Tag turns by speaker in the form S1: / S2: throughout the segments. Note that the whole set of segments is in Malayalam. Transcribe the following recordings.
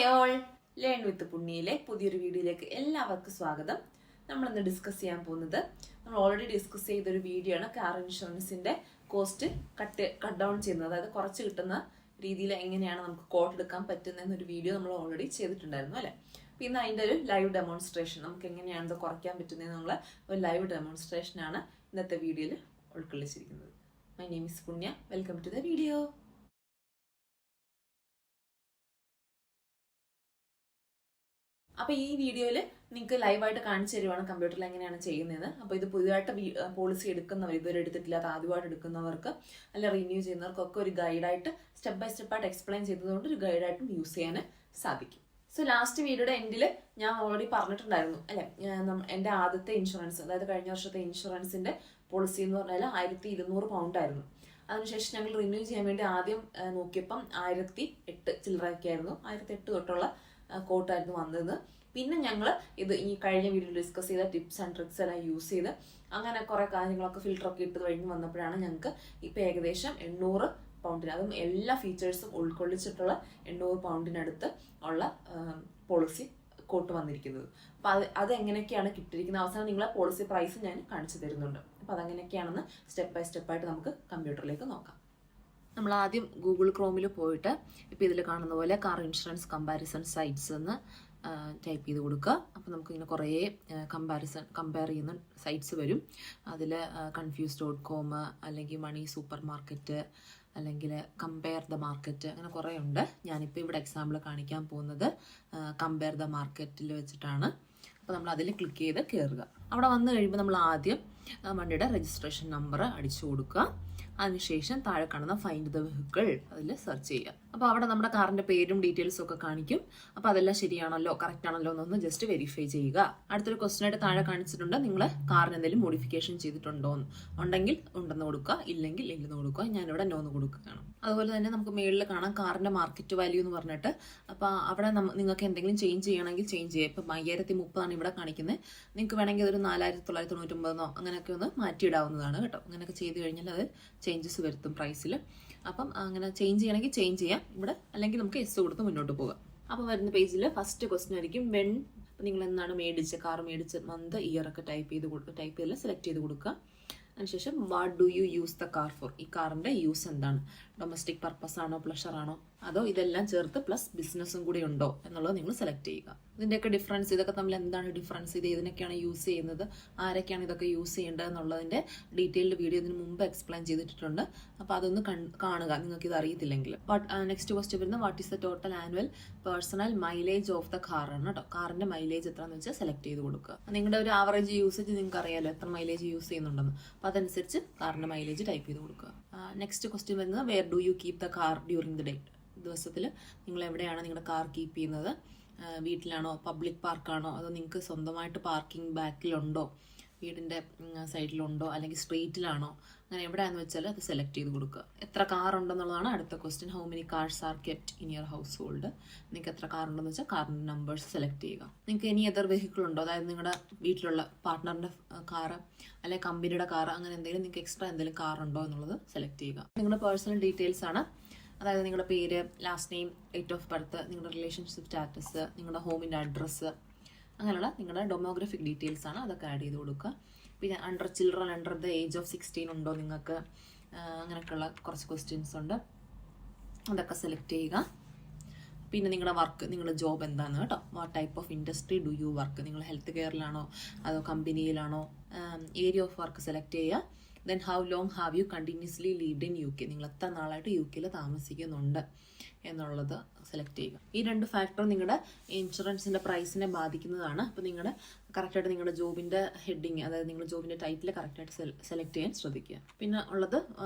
S1: ഹായ് ഓൾ, ലേൺ വിത്ത് പുണ്യയിലെ പുതിയൊരു വീഡിയോയിലേക്ക് എല്ലാവർക്കും സ്വാഗതം. നമ്മളിന്ന് ഡിസ്കസ് ചെയ്യാൻ പോകുന്നത് നമ്മൾ ഓൾറെഡി ഡിസ്കസ് ചെയ്തൊരു വീഡിയോ ആണ്. കാർ ഇൻഷുറൻസിന്റെ കോസ്റ്റ് കട്ട് ഡൗൺ ചെയ്യുന്നത്, അതായത് കുറച്ച് കിട്ടുന്ന രീതിയിൽ എങ്ങനെയാണ് നമുക്ക് കോട്ട് എടുക്കാൻ പറ്റുന്നതെന്നൊരു വീഡിയോ നമ്മൾ ഓൾറെഡി ചെയ്തിട്ടുണ്ടായിരുന്നു അല്ലേ. പിന്നെ അതിൻ്റെ ഒരു ലൈവ് ഡെമോൺസ്ട്രേഷൻ, നമുക്ക് എങ്ങനെയാണ് ഇത് കുറയ്ക്കാൻ പറ്റുന്നതെന്നുള്ള ഒരു ലൈവ് ഡെമോൺസ്ട്രേഷനാണ് ഇന്നത്തെ വീഡിയോയിൽ ഉൾക്കൊള്ളിച്ചിരിക്കുന്നത്. മൈ നെയിം ഇസ് പുണ്യ, വെൽക്കം ടു ദ വീഡിയോ. അപ്പോൾ ഈ വീഡിയോയിൽ നിങ്ങൾക്ക് ലൈവായിട്ട് കാണിച്ചു തരുവാണ് കമ്പ്യൂട്ടറിൽ എങ്ങനെയാണ് ചെയ്യുന്നത്. അപ്പോൾ ഇത് പുതിയതായിട്ട് പോളിസി എടുക്കുന്നവർ, ഇതുവരെ എടുത്തിട്ടില്ലാത്ത ആദ്യമായിട്ട് എടുക്കുന്നവർക്ക് അല്ല റിന്യൂ ചെയ്യുന്നവർക്കൊക്കെ ഒരു ഗൈഡായിട്ട് സ്റ്റെപ്പ് ബൈ സ്റ്റെപ്പായിട്ട് എക്സ്പ്ലെയിൻ ചെയ്തതുകൊണ്ട് ഒരു ഗൈഡായിട്ടും യൂസ് ചെയ്യാൻ സാധിക്കും. സോ ലാസ്റ്റ് വീഡിയോയുടെ എൻഡിൽ ഞാൻ ഓൾറെഡി പറഞ്ഞിട്ടുണ്ടായിരുന്നു അല്ലെ, എൻ്റെ ആദ്യത്തെ ഇൻഷുറൻസ്, അതായത് കഴിഞ്ഞ വർഷത്തെ ഇൻഷുറൻസിന്റെ പോളിസി എന്ന് പറഞ്ഞാൽ 1200 പൗണ്ട് ആയിരുന്നു. അതിനുശേഷം ഞങ്ങൾ റിന്യൂ ചെയ്യാൻ വേണ്ടി ആദ്യം നോക്കിയപ്പം 1008 ചില്ലറയൊക്കെ ആയിരുന്നു. 1008 തൊട്ടുള്ള കോട്ടായിരുന്നു വന്നത്. പിന്നെ ഞങ്ങൾ ഇത് ഈ കഴിഞ്ഞ വീഡിയോയിൽ ഡിസ്കസ് ചെയ്ത ടിപ്സ് ആൻഡ് ട്രിക്സ് എല്ലാം യൂസ് ചെയ്ത് അങ്ങനെ കുറെ കാര്യങ്ങളൊക്കെ ഫിൽറ്ററൊക്കെ ഇട്ട് കഴിഞ്ഞ് വന്നപ്പോഴാണ് ഞങ്ങൾക്ക് ഇപ്പം ഏകദേശം 800 പൗണ്ടിന്, അതും എല്ലാ ഫീച്ചേഴ്സും ഉൾക്കൊള്ളിച്ചിട്ടുള്ള 800 പൗണ്ടിനടുത്ത് ഉള്ള പോളിസി കോട്ട് വന്നിരിക്കുന്നത്. അപ്പം അത് എങ്ങനെയൊക്കെയാണ് കിട്ടിയിരിക്കുന്നത്, അവസാനം നിങ്ങളെ പോളിസി പ്രൈസ് ഞാൻ കാണിച്ചു തരുന്നുണ്ട്. അപ്പം അതെങ്ങനെയൊക്കെയാണെന്ന് സ്റ്റെപ്പ് ബൈ സ്റ്റെപ്പായിട്ട് നമുക്ക് കമ്പ്യൂട്ടറിലേക്ക് നോക്കാം. നമ്മൾ ആദ്യം ഗൂഗിൾ ക്രോമിൽ പോയിട്ട് ഇപ്പോൾ ഇതിൽ കാണുന്ന പോലെ കാർ ഇൻഷുറൻസ് കമ്പാരിസൺ സൈറ്റ്സ് എന്ന് ടൈപ്പ് ചെയ്ത് കൊടുക്കുക. അപ്പോൾ നമുക്കിങ്ങനെ കുറേ കമ്പയർ ചെയ്യുന്ന സൈറ്റ്സ് വരും. അതിൽ confuse.com അല്ലെങ്കിൽ മണി സൂപ്പർ മാർക്കറ്റ് അല്ലെങ്കിൽ കമ്പയർ ദ മാർക്കറ്റ്, അങ്ങനെ കുറേ ഉണ്ട്. ഞാനിപ്പോൾ ഇവിടെ എക്സാമ്പിൾ കാണിക്കാൻ പോകുന്നത് കമ്പയർ ദ മാർക്കറ്റിൽ വെച്ചിട്ടാണ്. അപ്പോൾ നമ്മൾ അതിൽ ക്ലിക്ക് ചെയ്ത് കയറുക. അവിടെ വന്നു കഴിയുമ്പോൾ നമ്മൾ ആദ്യം വണ്ടിയുടെ രജിസ്ട്രേഷൻ നമ്പർ അടിച്ചു കൊടുക്കുക. അതിനുശേഷം താഴെ കാണുന്ന ഫൈൻഡ് ദ വെഹിക്കിൾ അതിൽ സെർച്ച് ചെയ്യുക. അപ്പോൾ അവിടെ നമ്മുടെ കാറിന്റെ പേരും ഡീറ്റെയിൽസും ഒക്കെ കാണിക്കും. അപ്പോൾ അതെല്ലാം ശരിയാണല്ലോ, കറക്റ്റ് ആണല്ലോ എന്നൊന്ന് ജസ്റ്റ് വെരിഫൈ ചെയ്യുക. അടുത്തൊരു ക്വസ്റ്റ്യൻ ആയിട്ട് താഴെ കാണിച്ചിട്ടുണ്ട്, നിങ്ങൾ കാറിന് എന്തെങ്കിലും മോഡിഫിക്കേഷൻ ചെയ്തിട്ടുണ്ടോ എന്ന്. ഉണ്ടെങ്കിൽ ഉണ്ടെന്ന് കൊടുക്കുക, ഇല്ലെങ്കിൽ ഇല്ലെന്ന് കൊടുക്കുക. ഞാനിവിടെ നോന്ന് കൊടുക്കുകയാണ്. അതുപോലെ തന്നെ നമുക്ക് മേളിൽ കാണാം കാറിന്റെ മാർക്കറ്റ് വാല്യൂ എന്ന് പറഞ്ഞിട്ട്. അപ്പോൾ അവിടെ നിങ്ങൾക്ക് എന്തെങ്കിലും ചേഞ്ച് ചെയ്യണമെങ്കിൽ ചേഞ്ച് ചെയ്യുക. ഇപ്പം 5030 ഇവിടെ കാണിക്കുന്നത്. നിങ്ങൾക്ക് വേണമെങ്കിൽ അതൊരു 4999 അങ്ങനെയൊക്കെ ഒന്ന് മാറ്റിയിടാവുന്നതാണ് കേട്ടോ. അങ്ങനെയൊക്കെ ചെയ്ത് കഴിഞ്ഞാൽ അത് ചേഞ്ചസ് വരുത്തും പ്രൈസിൽ. അപ്പം അങ്ങനെ ചേഞ്ച് ചെയ്യണമെങ്കിൽ ചേഞ്ച് ചെയ്യാം ഇവിടെ, അല്ലെങ്കിൽ നമുക്ക് എസ് കൊടുത്ത് മുന്നോട്ട് പോകാം. അപ്പോൾ വരുന്ന പേജിൽ ഫസ്റ്റ് ക്വസ്റ്റ്യൻ ആയിരിക്കും വെൻ, നിങ്ങൾ എന്നാണ് കാർ മേടിച്ച മന്ത് ഇയർ ഒക്കെ ടൈപ്പ് ചെയ്ത് സെലക്ട് ചെയ്ത് കൊടുക്കുക. അതിനുശേഷം what do you use the car for, ഈ കാറിന്റെ യൂസ് എന്താണ്, ഡൊമസ്റ്റിക് പർപ്പസ് ആണോ പ്ലഷർ ആണോ അതോ ഇതെല്ലാം ചേർത്ത് പ്ലസ് ബിസിനസ്സും കൂടി ഉണ്ടോ എന്നുള്ളത് നിങ്ങൾ സെലക്ട് ചെയ്യുക. ഇതിൻ്റെയൊക്കെ ഡിഫറൻസ്, ഇതൊക്കെ തമ്മിൽ എന്താണ് ഡിഫറൻസ്, ഇത് ഏതിനൊക്കെയാണ് യൂസ് ചെയ്യുന്നത്, ആരൊക്കെയാണ് ഇതൊക്കെ യൂസ് ചെയ്യേണ്ടത് എന്നുള്ളതിൻ്റെ ഡീറ്റെയിൽഡ് വീഡിയോ ഇതിന് മുമ്പ് എക്സ്പ്ലെയിൻ ചെയ്തിട്ടുണ്ട്. അപ്പോൾ അതൊന്ന് കാണുക നിങ്ങൾക്ക് ഇത് അറിയത്തില്ലെങ്കിൽ. നെക്സ്റ്റ് ക്വസ്റ്റ്യൻ വരുന്നത് what is the total annual personal mileage of the car ആണ് കേട്ടോ. കാറിന്റെ മൈലേജ് എത്രയാണെന്ന് വെച്ചാൽ സെലക്ട് ചെയ്ത് കൊടുക്കുക. നിങ്ങളുടെ ഒരു ആവറേജ് യൂസേജ് നിങ്ങൾക്ക് അറിയാലോ എത്ര മൈലേജ് യൂസ് ചെയ്യുന്നുണ്ടെന്ന്. അപ്പോൾ അതനുസരിച്ച് കാറിന്റെ മൈലേജ് ടൈപ്പ് ചെയ്ത് കൊടുക്കുക. നെക്സ്റ്റ് ക്വസ്റ്റ്യൻ വരുന്നത് where do you keep the car during the day, ദിവസത്തിൽ നിങ്ങൾ എവിടെയാണ് നിങ്ങളുടെ കാർ കീപ്പ് ചെയ്യുന്നത്, വീട്ടിലാണോ പബ്ലിക് പാർക്കാണോ അതോ നിങ്ങൾക്ക് സ്വന്തമായിട്ട് പാർക്കിംഗ് ബാക്കിലുണ്ടോ, വീടിൻ്റെ സൈഡിലുണ്ടോ അല്ലെങ്കിൽ സ്ട്രീറ്റിലാണോ, അങ്ങനെ എവിടെയാണെന്ന് വെച്ചാൽ അത് സെലക്ട് ചെയ്ത് കൊടുക്കുക. എത്ര കാർ ഉണ്ടെന്നുള്ളതാണ് അടുത്ത question. How many cars R kept in your house hold, നിങ്ങൾക്ക് എത്ര കാർ ഉണ്ടെന്ന് വെച്ചാൽ കാറിൻ്റെ നമ്പേഴ്സ് സെലക്ട് ചെയ്യുക. നിങ്ങൾക്ക് ഇനി എതർ വെഹിക്കിൾ ഉണ്ടോ, അതായത് നിങ്ങളുടെ വീട്ടിലുള്ള പാർട്ട്ണറിൻ്റെ കാറ് അല്ലെങ്കിൽ കമ്പനിയുടെ കാറ്, അങ്ങനെ എന്തെങ്കിലും നിങ്ങൾക്ക് എക്സ്ട്രാ എന്തെങ്കിലും കാർ ഉണ്ടോ എന്നുള്ളത് സെലക്ട് ചെയ്യുക. നിങ്ങളുടെ പേഴ്സണൽ ഡീറ്റെയിൽസ് ആണ്, അതായത് നിങ്ങളുടെ പേര്, last name, date of birth, നിങ്ങളുടെ റിലേഷൻഷിപ്പ് സ്റ്റാറ്റസ്, നിങ്ങളുടെ ഹോമിൻ്റെ അഡ്രസ്സ്, അങ്ങനെയുള്ള നിങ്ങളുടെ ഡെമോഗ്രഫിക് ഡീറ്റെയിൽസ് ആണ്, അതൊക്കെ ആഡ് ചെയ്ത് കൊടുക്കുക. പിന്നെ children under the age of 16 ഉണ്ടോ നിങ്ങൾക്ക്, അങ്ങനെയൊക്കെയുള്ള കുറച്ച് ക്വസ്റ്റ്യൻസ് ഉണ്ട്, അതൊക്കെ സെലക്ട് ചെയ്യുക. പിന്നെ നിങ്ങളുടെ വർക്ക്, നിങ്ങളുടെ ജോബ് എന്താണ് കേട്ടോ, what type of industry do you work, നിങ്ങൾ ഹെൽത്ത് കെയറിലാണോ അതോ കമ്പനിയിലാണോ, ഏരിയ ഓഫ് വർക്ക് സെലക്ട് ചെയ്യുക. Then how long have U continuously lived in UK, നിങ്ങൾ എത്ര നാളായിട്ട് UK താമസിക്കുന്നുണ്ട് എന്നുള്ളത് സെലക്ട് ചെയ്യുക. ഈ 2 ഫാക്ടർ നിങ്ങളുടെ ഇൻഷുറൻസിൻ്റെ പ്രൈസിനെ ബാധിക്കുന്നതാണ്. അപ്പോൾ നിങ്ങളുടെ കറക്റ്റായിട്ട് നിങ്ങളുടെ ജോബിൻ്റെ ഹെഡിങ്, അതായത് നിങ്ങളുടെ ജോബിൻ്റെ ടൈറ്റിൽ കറക്റ്റായിട്ട് സെലക്ട് ചെയ്യാൻ ശ്രദ്ധിക്കുക. പിന്നെ ഉള്ളത്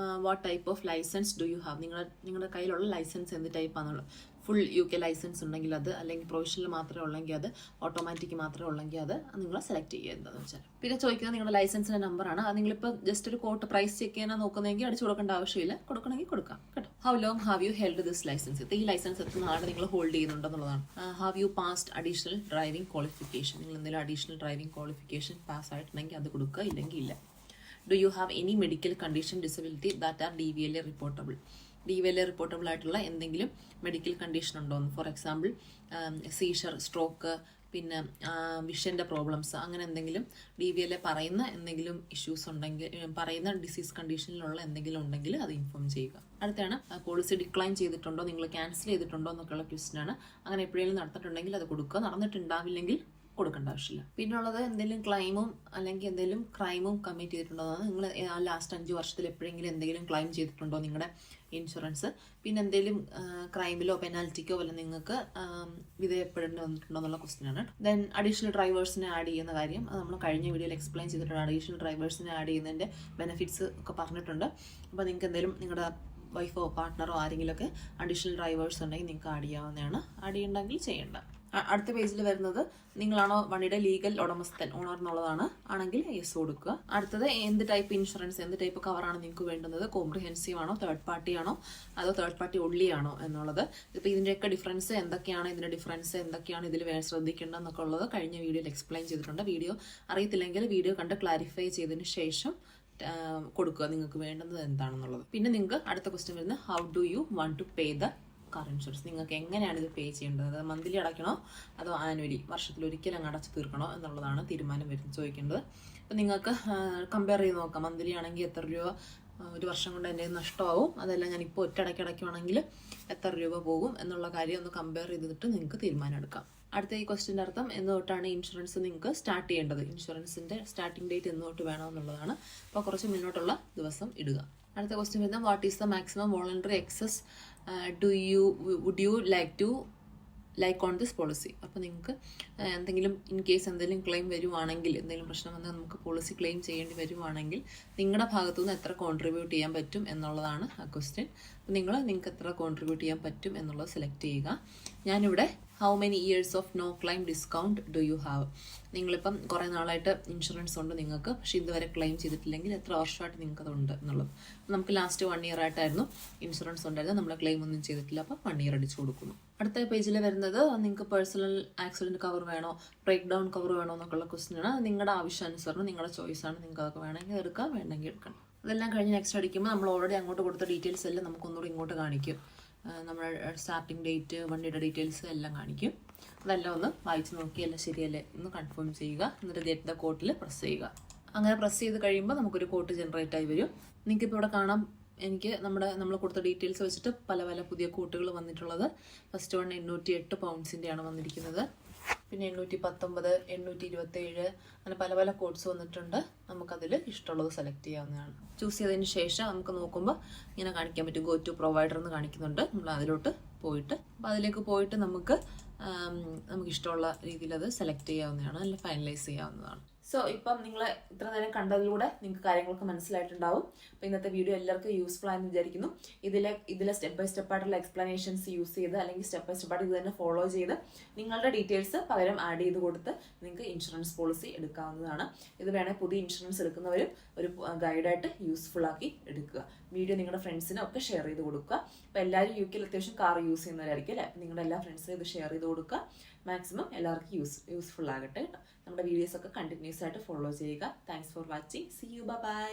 S1: what type of license do you have, നിങ്ങളുടെ കയ്യിലുള്ള ലൈസൻസ് എന്ത് ടൈപ്പാണെന്നുള്ളത്. ഫുൾ UK ലൈസൻസ് ഉണ്ടെങ്കിൽ അത്, അല്ലെങ്കിൽ പ്രൊവിഷണൽ മാത്രമേ ഉള്ളെങ്കിൽ അത്, ഓട്ടോമാറ്റിക് മാത്രമേ ഉള്ളെങ്കിൽ അത് നിങ്ങൾ സെലക്ട് ചെയ്യുക എന്താണെന്ന് വെച്ചാൽ. പിന്നെ ചോദിക്കുന്നത് നിങ്ങളുടെ ലൈസൻസിൻ്റെ നമ്പറാണ്. അത് നിങ്ങളിപ്പോൾ ജസ്റ്റ് ഒരു കോട്ട് പ്രൈസ് ചെക്ക് ചെയ്യാനാണ് നോക്കുന്നതെങ്കിൽ അടിച്ചു കൊടുക്കേണ്ട ആവശ്യമില്ല, കൊടുക്കണമെങ്കിൽ കൊടുക്കാം കേട്ടോ. How long have you held this licence, ഈ ലൈസൻസ് എത്ര നാളെ നിങ്ങൾ ഹോൾഡ് ചെയ്യുന്നുണ്ടെന്നുള്ളതാണ്. Have you passed additional driving qualification, നിങ്ങൾ എന്തെങ്കിലും അഡീഷണൽ ഡ്രൈവിംഗ് ക്വാളിഫിക്കേഷൻ പാസ് ആയിട്ടുണ്ടെങ്കിൽ അത് കൊടുക്കുക, ഇല്ലെങ്കിൽ ഇല്ല. Do you have any medical condition disability that are DVLA reportable, DVLA reportable ആയിട്ടുള്ള എന്തെങ്കിലും മെഡിക്കൽ കണ്ടീഷൻ ഉണ്ടോ എന്ന്. ഫോർ എക്സാമ്പിൾ സീഷർ, സ്ട്രോക്ക്, പിന്നെ വിഷൻ്റെ പ്രോബ്ലംസ്, അങ്ങനെ എന്തെങ്കിലും DVLA പറയുന്ന എന്തെങ്കിലും ഇഷ്യൂസ് ഉണ്ടെങ്കിൽ, പറയുന്ന ഡിസീസ് കണ്ടീഷനിലുള്ള എന്തെങ്കിലും ഉണ്ടെങ്കിൽ അത് ഇൻഫോം ചെയ്യുക. അടുത്താണ് പോളിസി ഡിക്ലൈൻ ചെയ്തിട്ടുണ്ടോ, നിങ്ങൾ ക്യാൻസൽ ചെയ്തിട്ടുണ്ടോ എന്നൊക്കെയുള്ള ക്വസ്റ്റ്യൻ ആണ്. അങ്ങനെ എപ്പോഴെങ്കിലും നടന്നിട്ടുണ്ടെങ്കിൽ അത് കൊടുക്കുക, നടന്നിട്ടുണ്ടാവില്ലെങ്കിൽ കൊടുക്കേണ്ട ആവശ്യമില്ല. പിന്നുള്ളത് എന്തെങ്കിലും ക്ലൈമും അല്ലെങ്കിൽ എന്തെങ്കിലും ക്രൈമും കമ്മിറ്റ് ചെയ്തിട്ടുണ്ടോ, നിങ്ങൾ ലാസ്റ്റ് 5 വർഷത്തിൽ എപ്പോഴെങ്കിലും എന്തെങ്കിലും ക്ലൈം ചെയ്തിട്ടുണ്ടോ നിങ്ങളുടെ ഇൻഷുറൻസ്, പിന്നെ എന്തെങ്കിലും ക്രൈമിലോ പെനാൽറ്റിക്കോ വല്ല നിങ്ങൾക്ക് വിധേയപ്പെടേണ്ടി വന്നിട്ടുണ്ടോ എന്നുള്ള ക്വസ്റ്റ്യൻ ആണ്. ദെൻ അഡീഷണൽ ഡ്രൈവേഴ്സിനെ ആഡ് ചെയ്യുന്ന കാര്യം, അത് നമ്മൾ കഴിഞ്ഞ വീഡിയോയിൽ എക്സ്പ്ലെയിൻ ചെയ്തിട്ടുണ്ട്. അഡീഷണൽ ഡ്രൈവേഴ്സിനെ ആഡ് ചെയ്യുന്നതിൻ്റെ ബെനിഫിറ്റ്സ് ഒക്കെ പറഞ്ഞിട്ടുണ്ട്. അപ്പോൾ നിങ്ങൾക്ക് എന്തെങ്കിലും നിങ്ങളുടെ വൈഫോ പാർട്ട്ണറോ ആരെങ്കിലുമൊക്കെ അഡീഷണൽ ഡ്രൈവേഴ്സ് ഉണ്ടെങ്കിൽ നിങ്ങൾക്ക് ആഡ് ചെയ്യാവുന്നതാണ്. ആഡ് ചെയ്യണ്ടെങ്കിൽ ചെയ്യേണ്ട. അടുത്ത പേജിൽ വരുന്നത് നിങ്ങളാണോ വണ്ടിയുടെ ലീഗൽ ഉടമസ്ഥൻ, ഓണർ എന്നുള്ളതാണ്. ആണെങ്കിൽ യെസ് കൊടുക്കുക. അടുത്തത് എന്ത് ടൈപ്പ് ഇൻഷുറൻസ്, എന്ത് ടൈപ്പ് കവറാണ് നിങ്ങൾക്ക് വേണ്ടുന്നത്, കോംപ്രിഹെൻസീവ് ആണോ, തേർഡ് പാർട്ടി ആണോ, അതോ തേർഡ് പാർട്ടി ഒള്ളി ആണോ എന്നുള്ളത്. ഇപ്പോൾ ഇതിൻ്റെയൊക്കെ ഡിഫറൻസ് എന്തൊക്കെയാണ്, ഇതിൻ്റെ ഡിഫറൻസ് എന്തൊക്കെയാണ്, ഇതിൽ ശ്രദ്ധിക്കേണ്ടതെന്നൊക്കെ ഉള്ളത് കഴിഞ്ഞ വീഡിയോയിൽ എക്സ്പ്ലെയിൻ ചെയ്തിട്ടുണ്ട്. വീഡിയോ അറിയത്തില്ലെങ്കിൽ വീഡിയോ കണ്ട് ക്ലാരിഫൈ ചെയ്തതിന് ശേഷം കൊടുക്കുക നിങ്ങൾക്ക് വേണ്ടുന്നത് എന്താണെന്നുള്ളത്. പിന്നെ നിങ്ങൾക്ക് അടുത്ത ക്വസ്റ്റ്യൻ വരുന്നത് how do you want to pay the car insurance. നിങ്ങൾക്ക് എങ്ങനെയാണ് ഇത് പേ ചെയ്യേണ്ടത്, അത് മന്ത്ലി അടയ്ക്കണോ അതോ ആനുവലി വർഷത്തിൽ അങ്ങ് അടച്ചു തീർക്കണോ എന്നുള്ളതാണ് തീരുമാനം ചോദിക്കേണ്ടത്. അപ്പം നിങ്ങൾക്ക് കമ്പയർ ചെയ്ത് നോക്കാം. മന്ത്ലി ആണെങ്കിൽ എത്ര രൂപ ഒരു വർഷം കൊണ്ട് എൻ്റെ നഷ്ടമാവും, അതെല്ലാം ഞാനിപ്പോൾ ഒറ്റയടയ്ക്ക് അടയ്ക്കുവാണെങ്കിൽ എത്ര രൂപ പോകും എന്നുള്ള കാര്യം ഒന്ന് കമ്പയർ ചെയ്തിട്ട് നിങ്ങൾക്ക് തീരുമാനം എടുക്കാം. അടുത്ത ഈ ക്വസ്റ്റ്യൻ്റെ അർത്ഥം എന്ന് തൊട്ടാണ് ഇൻഷുറൻസ് നിങ്ങൾക്ക് സ്റ്റാർട്ട് ചെയ്യേണ്ടത്, ഇൻഷുറൻസിൻ്റെ സ്റ്റാർട്ടിംഗ് ഡേറ്റ് എന്ന് തൊട്ട് വേണമെന്നുള്ളതാണ്. അപ്പോൾ കുറച്ച് മുന്നോട്ടുള്ള ദിവസം ഇടുക. അടുത്ത ക്വസ്റ്റ്യൻ വരുന്നത് what is the maximum voluntary excess would you like on this policy. അപ്പോൾ നിങ്ങൾക്ക് എന്തെങ്കിലും ഇൻ കേസ് എന്തെങ്കിലും ക്ലെയിം വരുവാണെങ്കിൽ, എന്തെങ്കിലും പ്രശ്നം വന്നാൽ നമുക്ക് പോളിസി ക്ലെയിം ചെയ്യേണ്ടി വരുവാണെങ്കിൽ നിങ്ങളുടെ ഭാഗത്തുനിന്ന് എത്ര കോൺട്രിബ്യൂട്ട് ചെയ്യാൻ പറ്റും എന്നുള്ളതാണ് ആ ക്വസ്റ്റ്യൻ. അപ്പോൾ നിങ്ങൾക്ക് എത്ര കോൺട്രിബ്യൂട്ട് ചെയ്യാൻ പറ്റും എന്നുള്ളത് സെലക്ട് ചെയ്യുക. ഞാനിവിടെ how many years of no claim discount do you have. നിങ്ങളിപ്പം കുറേ നാളായിട്ട് ഇൻഷുറൻസ് ഉണ്ട് നിങ്ങൾക്ക്, പക്ഷേ ഇതുവരെ ക്ലെയിം ചെയ്തിട്ടില്ലെങ്കിൽ എത്ര വർഷമായിട്ട് നിങ്ങൾക്ക് അതുണ്ട് എന്നുള്ളത്. നമുക്ക് ലാസ്റ്റ് 1 year ആയിട്ടായിരുന്നു ഇൻഷുറൻസ് ഉണ്ടായിരുന്നു, നമ്മൾ ക്ലെയിം ഒന്നും ചെയ്തിട്ടില്ല, അപ്പോൾ 1 year അടിച്ചു കൊടുക്കുന്നു. അടുത്ത പേജിൽ വരുന്നത് നിങ്ങൾക്ക് പേഴ്സണൽ ആക്സിഡൻറ്റ് കവർ വേണോ, ബ്രേക്ക് ഡൗൺ കവർ വേണോ എന്നൊക്കെയുള്ള ക്വസ്റ്റ്യൻ ആണ്. നിങ്ങളുടെ ആവശ്യാനുസരണം നിങ്ങളുടെ ചോയ്സാണ്, നിങ്ങൾക്ക് അതൊക്കെ വേണമെങ്കിൽ എടുക്കാം, വേണമെങ്കിൽ എടുക്കണം. അതെല്ലാം കഴിഞ്ഞ് നെക്സ്റ്റ് അടിക്കുമ്പോൾ നമ്മൾ ഓൾറെഡി അങ്ങോട്ട് കൊടുത്ത ഡീറ്റെയിൽസ് എല്ലാം നമുക്കൊന്നുകൂടി ഇങ്ങോട്ട് കാണിക്കും. നമ്മുടെ സ്റ്റാർട്ടിംഗ് ഡേറ്റ്, വണ്ടിയുടെ ഡീറ്റെയിൽസ് എല്ലാം കാണിക്കും. അതെല്ലാം ഒന്ന് വായിച്ച് നോക്കി എല്ലാം ശരിയല്ലേ ഒന്ന് കൺഫേം ചെയ്യുക. എന്നിട്ട് ഗെറ്റ് ദ കോട്ടിൽ പ്രസ് ചെയ്യുക. അങ്ങനെ പ്രസ് ചെയ്ത് കഴിയുമ്പോൾ നമുക്കൊരു കോട്ട് ജനറേറ്റ് ആയി വരും. നിങ്ങൾക്കിപ്പോൾ ഇവിടെ കാണാം, എനിക്ക് നമ്മൾ കൊടുത്ത ഡീറ്റെയിൽസ് വെച്ചിട്ട് പല പുതിയ കോട്ടുകൾ വന്നിട്ടുള്ളത്. ഫസ്റ്റ് വൺ 808 പൗണ്ട്സിൻ്റെയാണ് വന്നിരിക്കുന്നത്. പിന്നെ 819, 827 അങ്ങനെ പല കോഡ്സ് വന്നിട്ടുണ്ട്. നമുക്കതിൽ ഇഷ്ടമുള്ളത് സെലക്ട് ചെയ്യാവുന്നതാണ്. ചൂസ് ചെയ്തതിന് ശേഷം നമുക്ക് നോക്കുമ്പോൾ ഇങ്ങനെ കാണിക്കാൻ പറ്റും, ഗോ ടു പ്രൊവൈഡർ എന്ന് കാണിക്കുന്നുണ്ട്. നമ്മൾ അതിലോട്ട് പോയിട്ട് അപ്പോൾ അതിലേക്ക് പോയിട്ട് നമുക്ക് ഇഷ്ടമുള്ള രീതിയിൽ അത് സെലക്ട് ചെയ്യാവുന്നതാണ്, അല്ലെങ്കിൽ ഫൈനലൈസ് ചെയ്യാവുന്നതാണ്. സോ ഇപ്പം നിങ്ങൾ ഇത്ര നേരം കണ്ടതിലൂടെ നിങ്ങൾക്ക് കാര്യങ്ങളൊക്കെ മനസ്സിലായിട്ടുണ്ടാവും. അപ്പോൾ ഇന്നത്തെ വീഡിയോ എല്ലാവർക്കും യൂസ്ഫുൾ ആയെന്ന് വിചാരിക്കുന്നു. ഇതിലെ സ്റ്റെപ്പ് ബൈ സ്റ്റെപ്പ് ആയിട്ടുള്ള എക്സ്പ്ലനേഷൻസ് യൂസ് ചെയ്ത് അല്ലെങ്കിൽ സ്റ്റെപ്പ് ബൈ സ്റ്റെപ്പ് ആയിട്ട് ഇത് തന്നെ ഫോളോ ചെയ്ത് നിങ്ങളുടെ ഡീറ്റെയിൽസ് പകരം ആഡ് ചെയ്ത് കൊടുത്ത് നിങ്ങൾക്ക് ഇൻഷുറൻസ് പോളിസി എടുക്കാവുന്നതാണ്. ഇത് വേണമെങ്കിൽ പുതിയ ഇൻഷുറൻസ് എടുക്കുന്നവരും ഒരു ഗൈഡായിട്ട് യൂസ്ഫുൾ ആക്കി എടുക്കുക. വീഡിയോ നിങ്ങളുടെ ഫ്രണ്ട്സിനും ഒക്കെ ഷെയർ ചെയ്ത് കൊടുക്കുക. അപ്പോൾ എല്ലാവരും UK അത്യാവശ്യം കാർ യൂസ് ചെയ്യുന്നവരായിരിക്കും അല്ലേ. അപ്പോൾ നിങ്ങളുടെ എല്ലാ ഫ്രണ്ട്സിനും ഇത് ഷെയർ ചെയ്ത് കൊടുക്കുക. മാക്സിമം എല്ലാവർക്കും യൂസ്ഫുൾ ആകട്ടെ. നമ്മുടെ വീഡിയോസ് ഒക്കെ കണ്ടിന്യൂസ് ആയിട്ട് ഫോളോ ചെയ്യുക. Thanks for watching. See you. By.